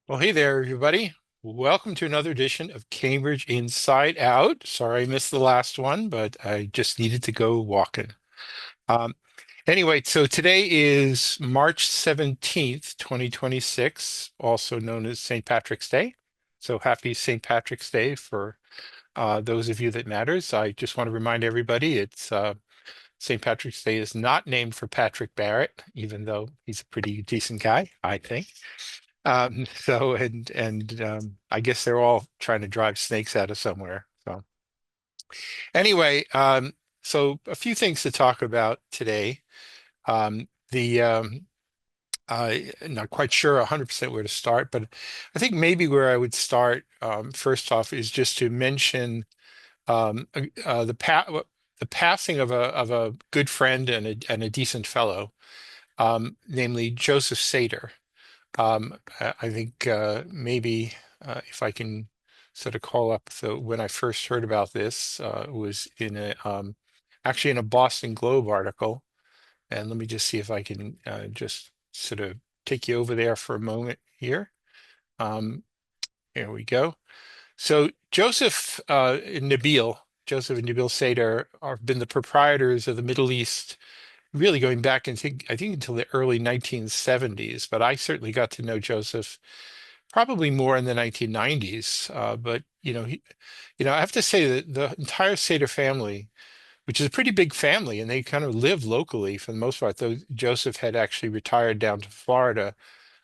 Well, hey there, everybody. Welcome to another edition of Cambridge Inside Out. Sorry I missed the last one, but I just needed to go walking. Um, anyway, so today is March 17th, 2026, also known as St. Patrick's Day. So happy St. Patrick's Day for those of you that matters. I just want to remind everybody it's St. Patrick's Day is not named for Patrick Barrett, even though he's a pretty decent guy, I think. I guess they're all trying to drive snakes out of somewhere. So anyway, so a few things to talk about today. The I'm not quite sure 100% where to start, but I think maybe where I would start first off is just to mention the passing of a good friend and a decent fellow, namely Joseph Sater. I think maybe if I can sort of call up when I first heard about this was in a actually in a Boston Globe article, and let me just see if I can just sort of take you over there for a moment here. Um, Here we go. So Joseph and Nabil Seder have been the proprietors of the Middle East really going back and I think until the early 1970s, but I certainly got to know Joseph probably more in the 1990s. But I have to say that the entire Seder family, which is a pretty big family, and they kind of live locally for the most part. Though Joseph had actually retired down to Florida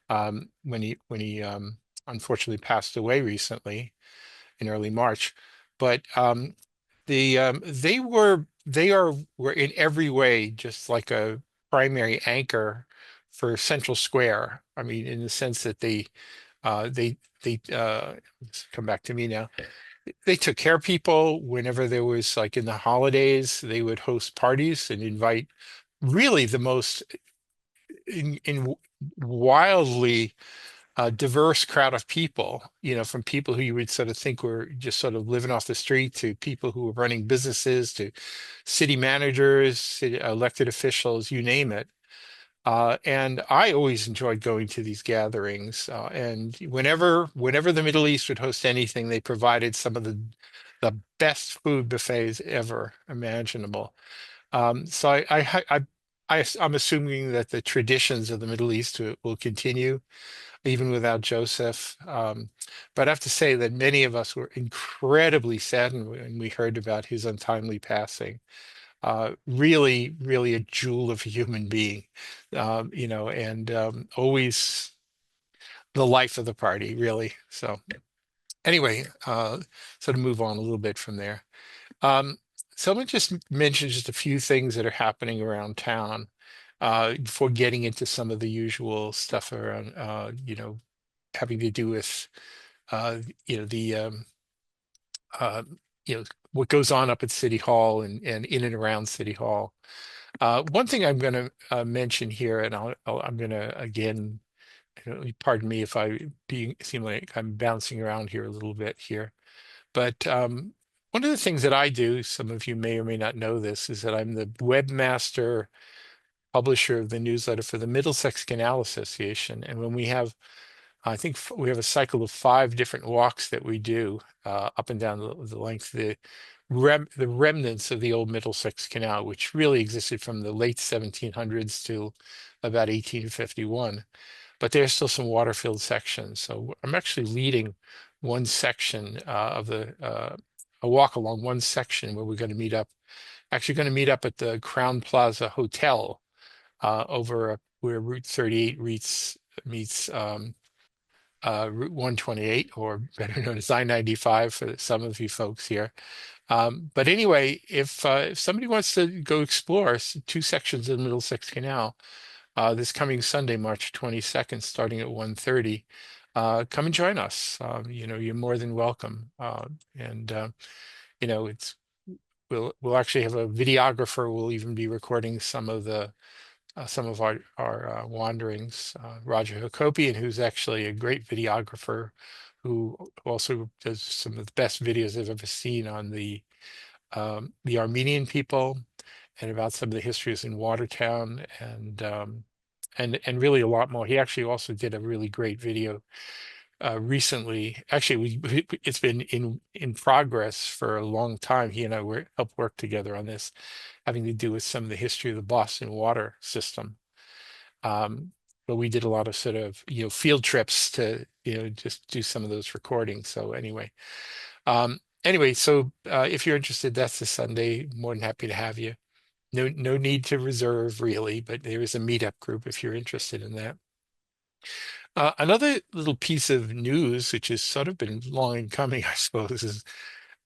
when he unfortunately passed away recently in early March. But they were in every way just like a primary anchor for Central Square. I mean, in the sense that they come back to me now. They took care of people whenever there was like in the holidays, they would host parties and invite really the most in wildly diverse crowd of people, from people who you would sort of think were just sort of living off the street to people who were running businesses to city managers, elected officials, you name it. And I always enjoyed going to these gatherings. And whenever the Middle East would host anything, they provided some of the best food buffets ever imaginable. So I'm assuming that the traditions of the Middle East will continue even without Joseph. But I have to say that many of us were incredibly saddened when we heard about his untimely passing. Really, really a jewel of a human being, and always the life of the party, really. So anyway, sort of move on a little bit from there. Um, so let me just mention just a few things that are happening around town before getting into some of the usual stuff around, having to do with, the uh, what goes on up at City Hall and in and around City Hall. One thing I'm going to mention here, and I'm going to again, pardon me if I seem like I'm bouncing around here a little bit here, but one of the things that I do, some of you may or may not know this, is that I'm the webmaster publisher of the newsletter for the Middlesex Canal Association, and when we have I think we have a cycle of 5 different walks that we do up and down the length, the remnants of the old Middlesex Canal, which really existed from the late 1700s to about 1851. But there's still some water-filled sections. So I'm actually leading one section a walk along one section where we're going to meet up, actually going to meet up at the Crown Plaza Hotel over where Route 38 meets Route 128, or better known as I-95 for some of you folks here. But anyway, if somebody wants to go explore 2 sections of the Middlesex Canal this coming Sunday, March 22nd, starting at 1:30, come and join us. You're more than welcome. And it's we'll actually have a videographer. We'll even be recording some of our wanderings. Roger Hakopian, who's actually a great videographer, who also does some of the best videos I've ever seen on the Armenian people and about some of the histories in Watertown and really a lot more. He actually also did a really great video recently. Actually, it's been in progress for a long time. He and I helped work together on this, having to do with some of the history of the Boston water system. Um, but we did a lot of sort of, field trips to, just do some of those recordings. So anyway, so if you're interested, that's this Sunday. More than happy to have you. No need to reserve really, but there is a meetup group if you're interested in that. Another little piece of news, which has sort of been long in coming, I suppose, is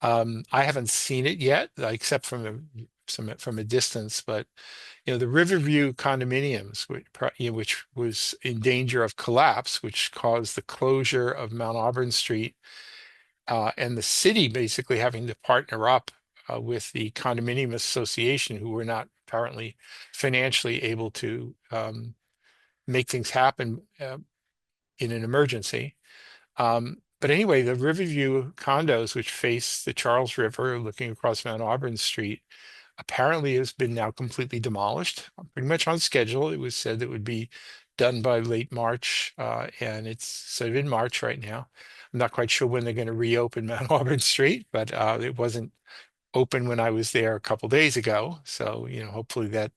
I haven't seen it yet, except from a distance. But the Riverview condominiums, which was in danger of collapse, which caused the closure of Mount Auburn Street, and the city basically having to partner up with the condominium association, who were not apparently financially able to make things happen in an emergency. But anyway, the Riverview condos, which face the Charles River looking across Mount Auburn Street, apparently has been now completely demolished, pretty much on schedule. It was said that it would be done by late March, and it's sort of in March right now. I'm not quite sure when they're going to reopen Mount Auburn Street, but it wasn't open when I was there a couple days ago. So, hopefully that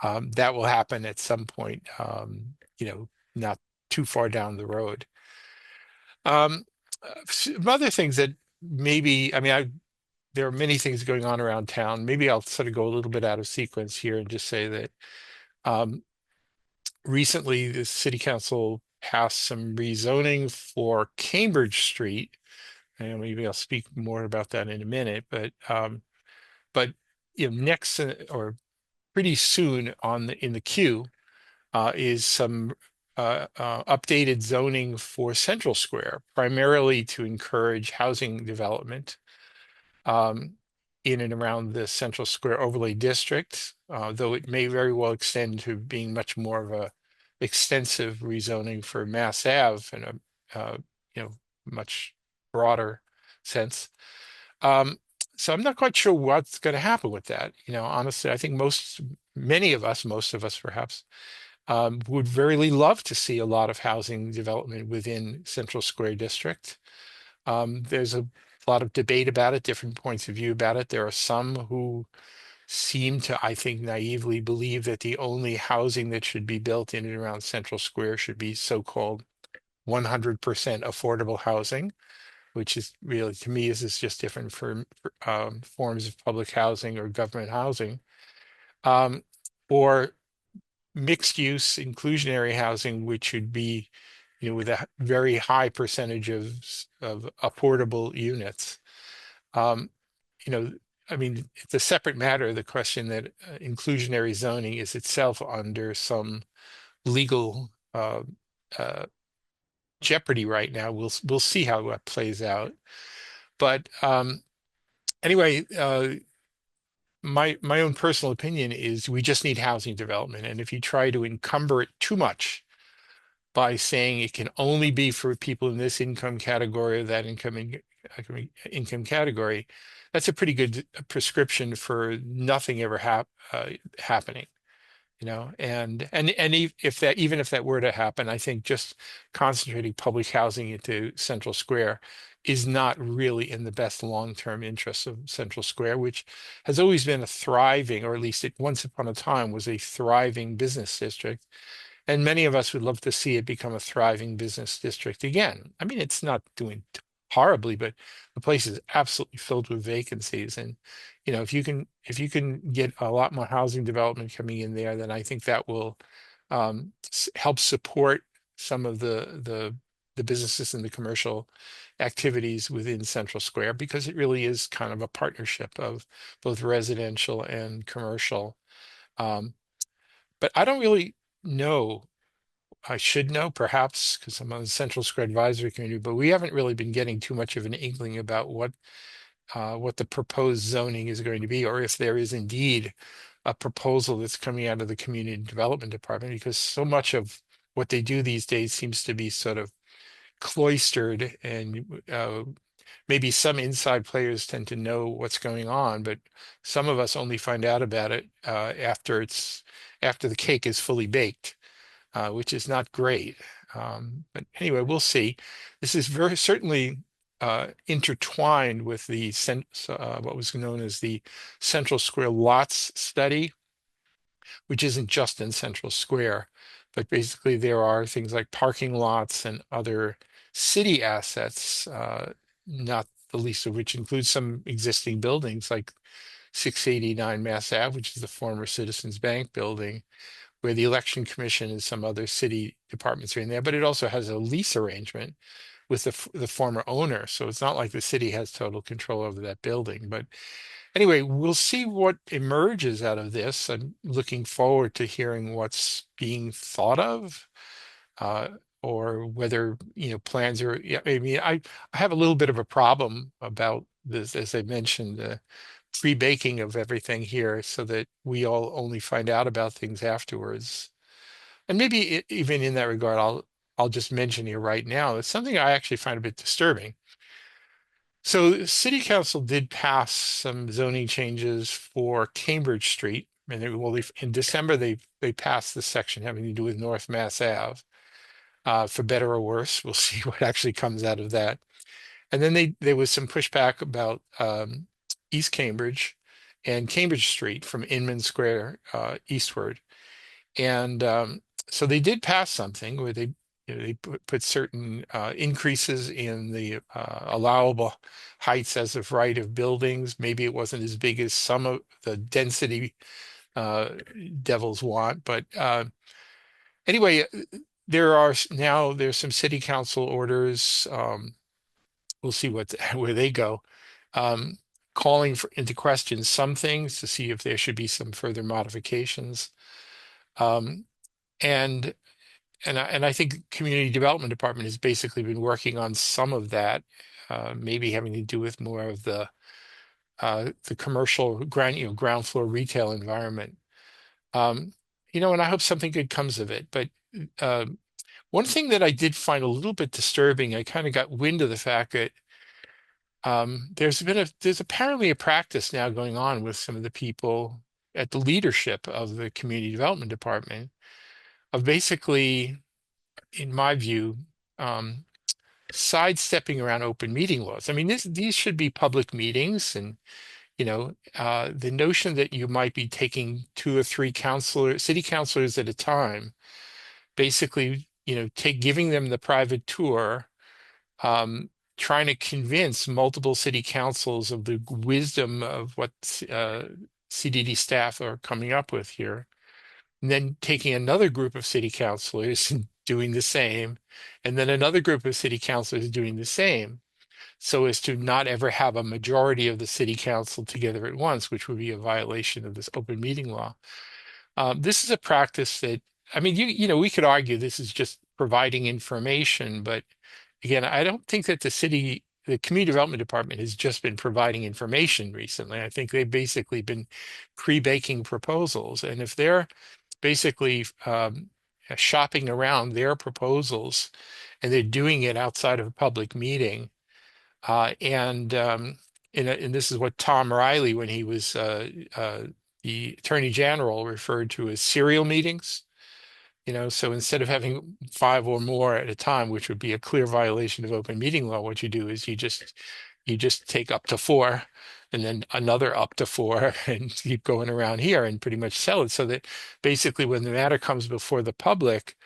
will happen at some point, not too far down the road. Some other things that maybe, I mean, there are many things going on around town. Maybe I'll sort of go a little bit out of sequence here and just say that um, recently the city council passed some rezoning for Cambridge Street. And maybe I'll speak more about that in a minute, but next or pretty soon in the queue is some updated zoning for Central Square, primarily to encourage housing development um, in and around the Central Square overlay district, though it may very well extend to being much more of a extensive rezoning for Mass Ave in a much broader sense. Um, so I'm not quite sure what's going to happen with that. Honestly, I think most of us perhaps, would really love to see a lot of housing development within Central Square District. There's a lot of debate about it, different points of view about it. There are some who seem to, I think, naively believe that the only housing that should be built in and around Central Square should be so-called 100% affordable housing, which is really, to me, is just different for forms of public housing or government housing, or mixed use inclusionary housing, which should be, with a very high percentage of affordable units. Um, you know, I mean, it's a separate matter, the question that inclusionary zoning is itself under some legal uh, jeopardy right now. We'll see how that plays out. But anyway, my own personal opinion is we just need housing development, and if you try to encumber it too much by saying it can only be for people in this income category or that income category, that's a pretty good prescription for nothing ever happening. And even if that were to happen, I think just concentrating public housing into Central Square is not really in the best long-term interests of Central Square, which has always been a thriving, or at least it once upon a time was a thriving business district. And many of us would love to see it become a thriving business district again. I mean, it's not doing horribly, but the place is absolutely filled with vacancies. And if you can get a lot more housing development coming in there, then I think that will help support some of the businesses and the commercial activities within Central Square, because it really is kind of a partnership of both residential and commercial. Um, but I don't really know. I should know perhaps because I'm on the Central Square Advisory Committee, but we haven't really been getting too much of an inkling about what the proposed zoning is going to be, or if there is indeed a proposal that's coming out of the Community Development Department, because so much of what they do these days seems to be sort of cloistered, and maybe some inside players tend to know what's going on, but some of us only find out about it after the cake is fully baked, which is not great. But anyway, we'll see. This is very certainly intertwined with the what was known as the Central Square Lots Study, which isn't just in Central Square, but basically there are things like parking lots and other city assets, not the least of which includes some existing buildings like 689 Mass Ave, which is the former Citizens Bank building, where the Election Commission and some other city departments are in there, but it also has a lease arrangement with the former owner. So it's not like the city has total control over that building. But anyway, we'll see what emerges out of this. I'm looking forward to hearing what's being thought of, uh, or whether, plans are, yeah, I mean, I have a little bit of a problem about this, as I mentioned, the pre-baking of everything here so that we all only find out about things afterwards. And maybe even in that regard, I'll just mention here right now, it's something I actually find a bit disturbing. So City Council did pass some zoning changes for Cambridge Street. And in December, they passed the section having to do with North Mass Ave, for better or worse. We'll see what actually comes out of that. And then there was some pushback about East Cambridge and Cambridge Street from Inman Square eastward. And so they did pass something where they put certain increases in the allowable heights as of right of buildings. Maybe it wasn't as big as some of the density uh, devils want, but anyway, there's some city council orders. We'll see where they go. Um, Calling into question some things to see if there should be some further modifications. Um, and and I think Community Development Department has basically been working on some of that, maybe having to do with more of the commercial ground floor retail environment. Um, and I hope something good comes of it. But uh, one thing that I did find a little bit disturbing, I kind of got wind of the fact that there's apparently a practice now going on with some of the people at the leadership of the Community Development Department of basically, in my view, um, sidestepping around open meeting laws. I mean, these should be public meetings, and the notion that you might be taking two or three city councilors at a time, basically, giving them the private tour, trying to convince multiple city councils of the wisdom of what CDD staff are coming up with here, and then taking another group of city councilors and doing the same, and then another group of city councilors doing the same, so as to not ever have a majority of the city council together at once, which would be a violation of this open meeting law. This is a practice that, I mean, we could argue this is just providing information, but again, I don't think that the Community Development Department has just been providing information recently. I think they've basically been pre-baking proposals. And if they're basically shopping around their proposals and they're doing it outside of a public meeting, and this is what Tom Riley, when he was the Attorney General, referred to as serial meetings. So instead of having five or more at a time, which would be a clear violation of open meeting law, what you do is you just take up to four and then another up to four and keep going around here and pretty much sell it, so that basically when the matter comes before the public,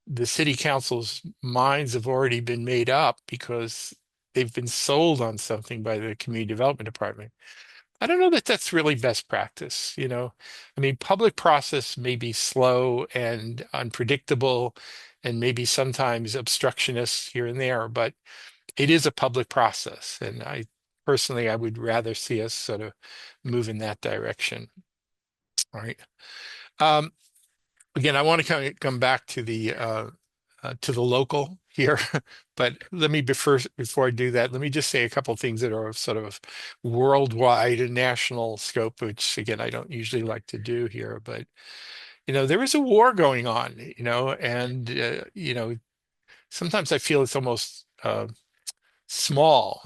the city council's minds have already been made up because they've been sold on something by the Community Development Department. I don't know that that's really best practice. I mean, public process may be slow and unpredictable and maybe sometimes obstructionist here and there, but it is a public process. And I would rather see us sort of move in that direction. All right. Um, Again, I want to kind of come back to the local here, but before I do that, let me just say a couple of things that are sort of worldwide and national scope, which again I don't usually like to do here. But there is a war going on, and sometimes I feel it's almost a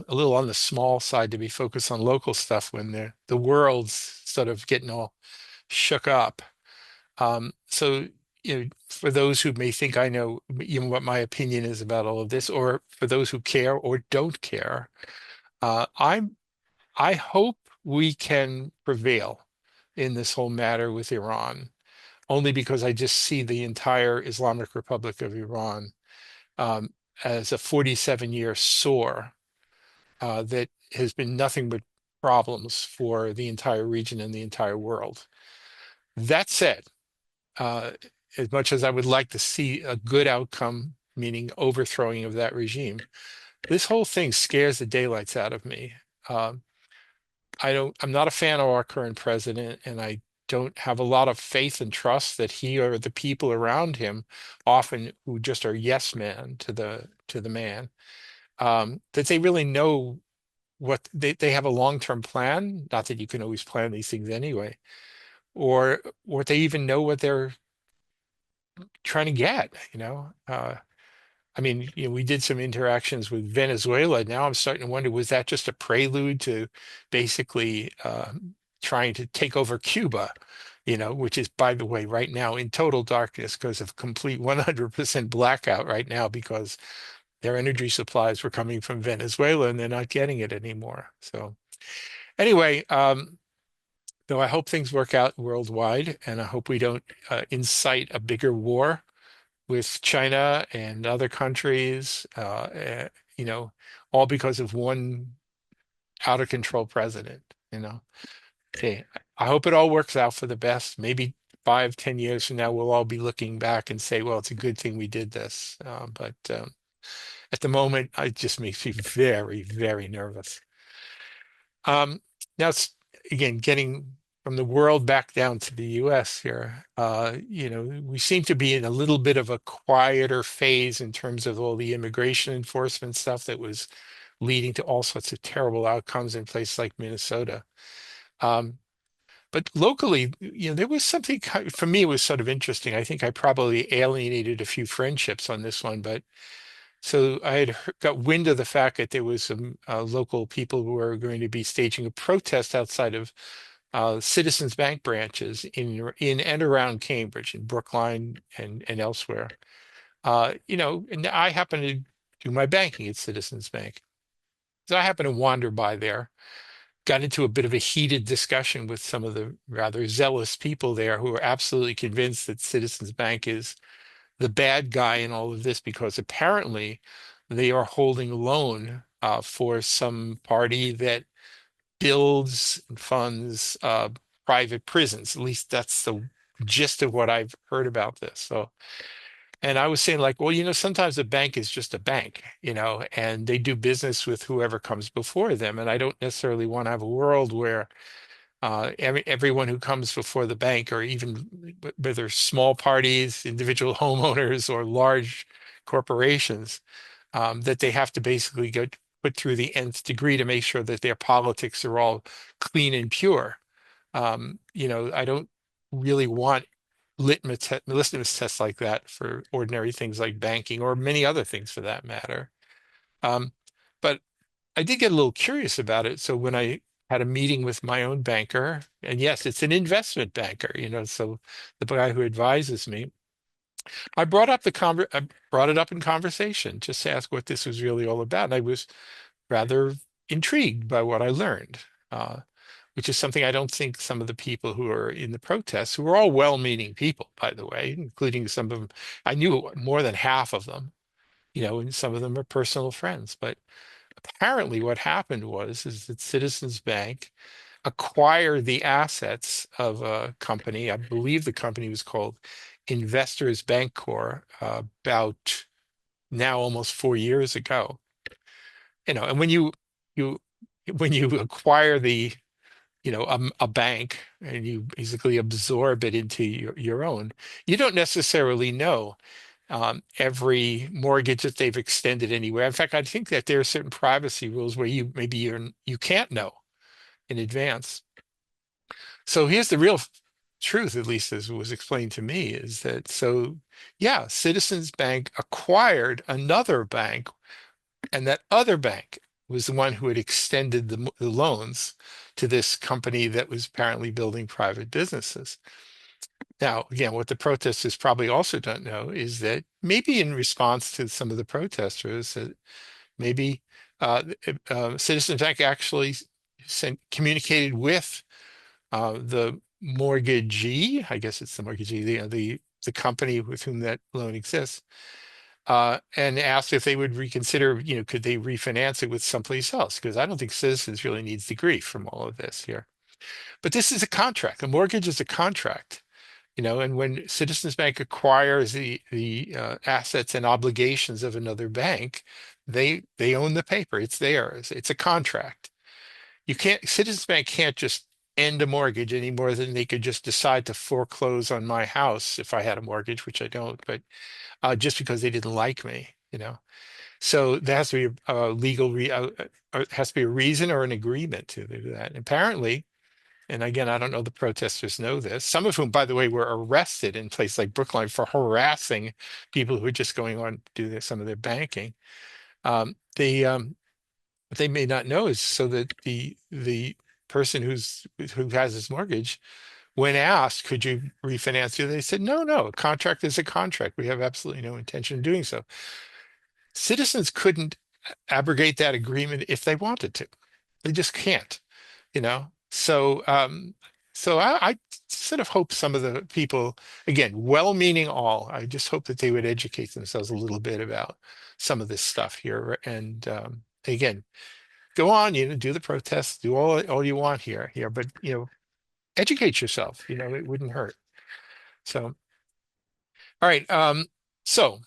little on the small side to be focused on local stuff when the world's sort of getting all shook up. So for those who may think I know, what my opinion is about all of this, or for those who care or don't care, I'm I hope we can prevail in this whole matter with Iran, only because I just see the entire Islamic Republic of Iran um, as a 47-year sore that has been nothing but problems for the entire region and the entire world. That said, uh, as much as I would like to see a good outcome, meaning overthrowing of that regime, this whole thing scares the daylights out of me. Um, I'm not a fan of our current president, and I don't have a lot of faith and trust that he or the people around him, often who just are yes men to the man, that they really know what they have a long-term plan. Not that you can always plan these things anyway, or they even know what they're trying to get, I mean, we did some interactions with Venezuela. Now I'm starting to wonder, was that just a prelude to basically trying to take over Cuba, which is, by the way, right now in total darkness because of complete 100% blackout right now because their energy supplies were coming from Venezuela and they're not getting it anymore. So anyway, though I hope things work out worldwide, and I hope we don't incite a bigger war with China and other countries, you know, all because of one out of control president, you know. Okay, I hope it all works out for the best. Maybe 5, 10 years from now, we'll all be looking back and say, well, it's a good thing we did this. But at the moment, it just makes me very, very nervous. Um, Now it's again getting from the world back down to the US here. We seem to be in a little bit of a quieter phase in terms of all the immigration enforcement stuff that was leading to all sorts of terrible outcomes in places like Minnesota. Um, but locally, there was something for me, it was sort of interesting. I think I probably alienated a few friendships on this one, but so I had got wind of the fact that there was some local people who were going to be staging a protest outside of Citizens Bank branches in and around Cambridge, in Brookline and elsewhere. And I happen to do my banking at Citizens Bank. So I happened to wander by there, got into a bit of a heated discussion with some of the rather zealous people there who are absolutely convinced that Citizens Bank is the bad guy in all of this because apparently they are holding a loan for some party that builds and funds private prisons. At least that's the gist of what I've heard about this. So, and I was saying like, well, sometimes a bank is just a bank, and they do business with whoever comes before them. And I don't necessarily want to have a world where everyone who comes before the bank, or even whether small parties, individual homeowners, or large corporations, that they have to basically go put through the nth degree to make sure that their politics are all clean and pure. I don't really want litmus tests like that for ordinary things like banking or many other things for that matter. Um, but I did get a little curious about it. So when I had a meeting with my own banker, and yes, it's an investment banker, so the guy who advises me, I brought it up in conversation just to ask what this was really all about. And I was rather intrigued by what I learned, which is something I don't think some of the people who are in the protests, who are all well-meaning people, by the way, including some of them, I knew more than half of them, and some of them are personal friends. But apparently what happened is that Citizens Bank acquired the assets of a company. I believe the company was called Investors Bancorp about now almost 4 years ago. And you when you acquire a bank and you basically absorb it into your own, you don't necessarily know every mortgage that they've extended anywhere. In fact, I think that there are certain privacy rules where you can't know in advance. So here's the real truth, at least as was explained to me, is that yeah, Citizens Bank acquired another bank, and that other bank was the one who had extended the loans to this company that was apparently building private businesses. Now, again, what the protesters probably also don't know is that maybe in response to some of the protesters, maybe Citizens Bank actually communicated with the mortgagee. I guess it's the mortgagee, the company with whom that loan exists, and asked if they would reconsider, could they refinance it with someplace else? Because I don't think Citizens really needs the grief from all of this here. But this is a contract. A mortgage is a contract, and when Citizens Bank acquires the assets and obligations of another bank, they own the paper. It's theirs. It's a contract. Citizens Bank can't just end a mortgage any more than they could just decide to foreclose on my house if I had a mortgage, which I don't, but just because they didn't like me. So there has to be a legal, has to be a reason or an agreement to do that. Apparently, and again, I don't know the protesters know this, some of whom, by the way, were arrested in places like Brookline for harassing people who were just going on to do some of their banking. What they may not know is so that the person who has this mortgage, when asked, could you refinance it? They said, no, no, a contract is a contract. We have absolutely no intention of doing so. Citizens couldn't abrogate that agreement if they wanted to. They just can't. So I sort of hope some of the people, again, well-meaning all, I just hope that they would educate themselves a little bit about some of this stuff here. And again, go on, do the protests, do all you want here, but educate yourself. It wouldn't hurt. So, all right. So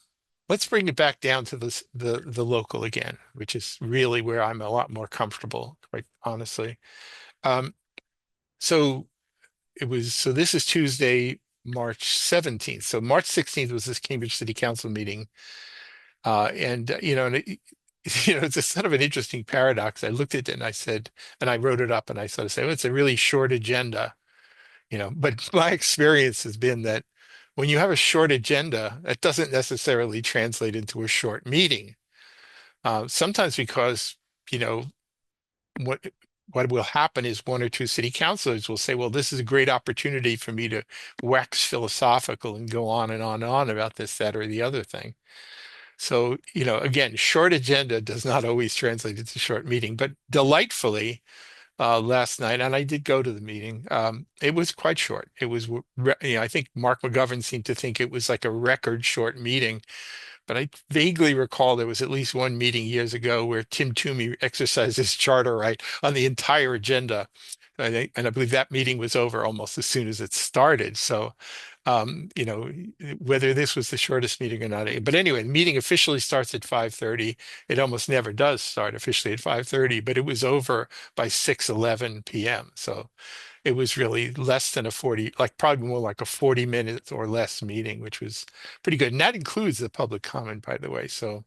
let's bring it back down to the local again, which is really where I'm a lot more comfortable, quite honestly. Um, so so this is Tuesday, March 17th. So March 16th was this Cambridge City Council meeting. It's a sort of an interesting paradox. I looked at it and I said, and I wrote it up and I sort of said, well, it's a really short agenda. But my experience has been that when you have a short agenda, that doesn't necessarily translate into a short meeting. Sometimes because, you know, what what will happen is one or two city councilors will say, well, this is a great opportunity for me to wax philosophical and go on and on and on about this, that, or the other thing. So, again, short agenda does not always translate into short meeting, but delightfully, last night, and I did go to the meeting. It was quite short. It was, I think Mark McGovern seemed to think it was like a record short meeting, but I vaguely recall there was at least one meeting years ago where Tim Toomey exercised his charter right on the entire agenda. And I believe that meeting was over almost as soon as it started. So, whether this was the shortest meeting or not. But anyway, the meeting officially starts at 5:30. It almost never does start officially at 5:30, but it was over by 6:11 p.m. So it was really less than a 40, like probably more like a 40 minutes or less meeting, which was pretty good. And that includes the public comment, by the way. So I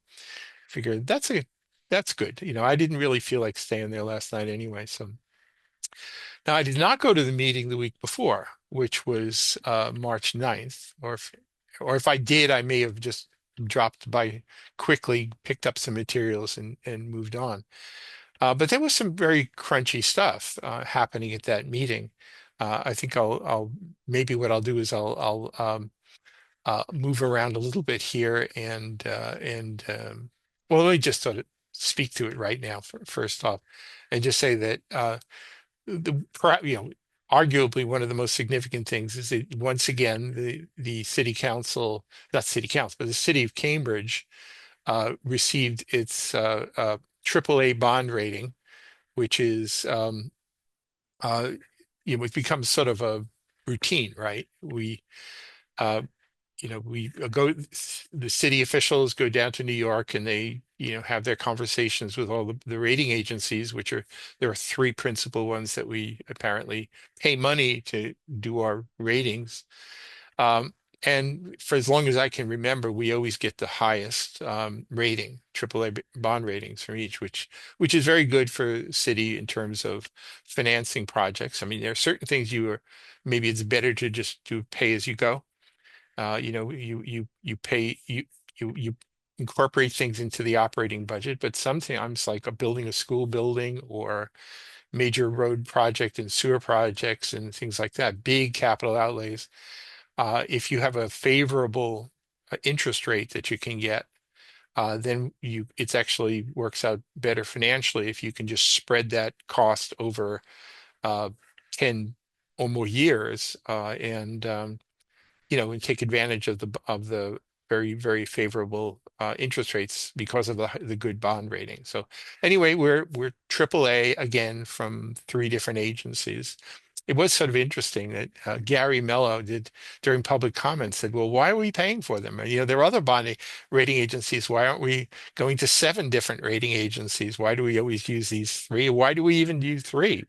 figured that's good. I didn't really feel like staying there last night anyway. So now I did not go to the meeting the week before, which was March 9th, or if I did, I may have just dropped by quickly, picked up some materials and moved on. But there was some very crunchy stuff happening at that meeting. I think maybe what I'll do is I'll move around a little bit here well, let me just sort of speak to it right now first off, and just say that arguably one of the most significant things is that once again the city council, not city council, but the city of Cambridge received its AAA bond rating, which is it's become sort of a routine, right? Uh, the city officials go down to New York and they, have their conversations with all the rating agencies, there are three principal ones that we apparently pay money to do our ratings. And for as long as I can remember, we always get the highest rating, AAA bond ratings from each, which is very good for city in terms of financing projects. I mean, there are certain things maybe it's better to just do pay as you go. You pay you incorporate things into the operating budget, but sometimes like building a school building or major road project and sewer projects and things like that, big capital outlays. If you have a favorable interest rate that you can get, then it's actually works out better financially if you can just spread that cost over uh, 10 or more years, and take advantage of the very, very favorable interest rates because of the good bond rating. So anyway, we're AAA again from three different agencies. It was sort of interesting that Gary Mello did during public comments said, "Well, why are we paying for them? There are other bond rating agencies. Why aren't we going to seven different rating agencies? Why do we always use these three? Why do we even use three?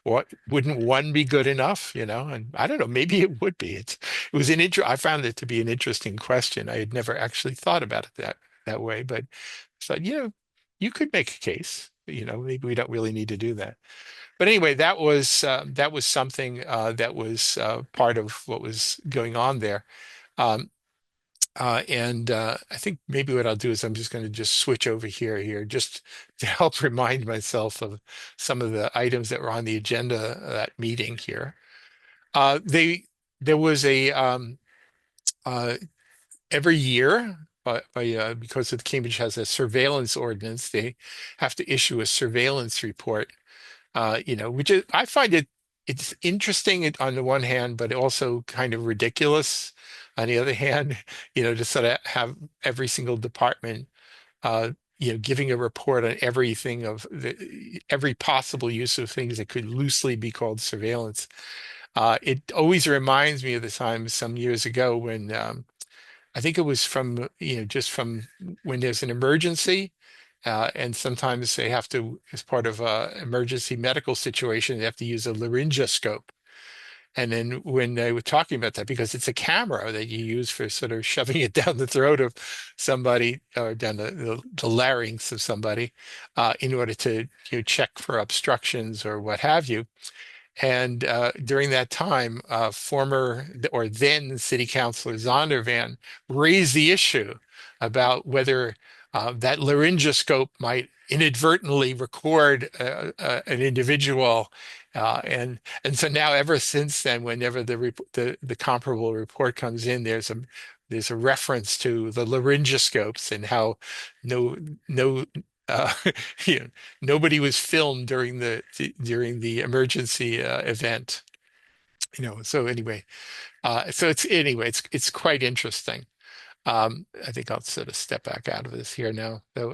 What wouldn't one be good enough? And I don't know, maybe it would be. It was I found it to be an interesting question. I had never actually thought about it that way, but thought, you could make a case. Maybe we don't really need to do that. But anyway, that was something that was part of what was going on there. Um, and I think maybe what I'll do is I'm just going to just switch over here just to help remind myself of some of the items that were on the agenda of that meeting here. There was a uh, every year, because of Cambridge has a surveillance ordinance, they have to issue a surveillance report. Which is I find it's interesting on the one hand, but also kind of ridiculous on the other hand. To sort of have every single department, uh, giving a report on everything every possible use of things that could loosely be called surveillance. It always reminds me of the time some years ago when I think it was just from when there's an emergency, and sometimes they have to, as part of a emergency medical situation, they have to use a laryngoscope. And then when they were talking about that, because it's a camera that you use for sort of shoving it down the throat of somebody or down the larynx of somebody, in order to check for obstructions or what have you. And during that time, former or then City Councilor Zondervan raised the issue about whether that laryngoscope might inadvertently record an individual. And so now, ever since then, whenever the comparable report comes in, there's a reference to the laryngoscopes and how no no uh, you know, nobody was filmed during the emergency event. So anyway, it's quite interesting. I think I'll sort of step back out of this here now. So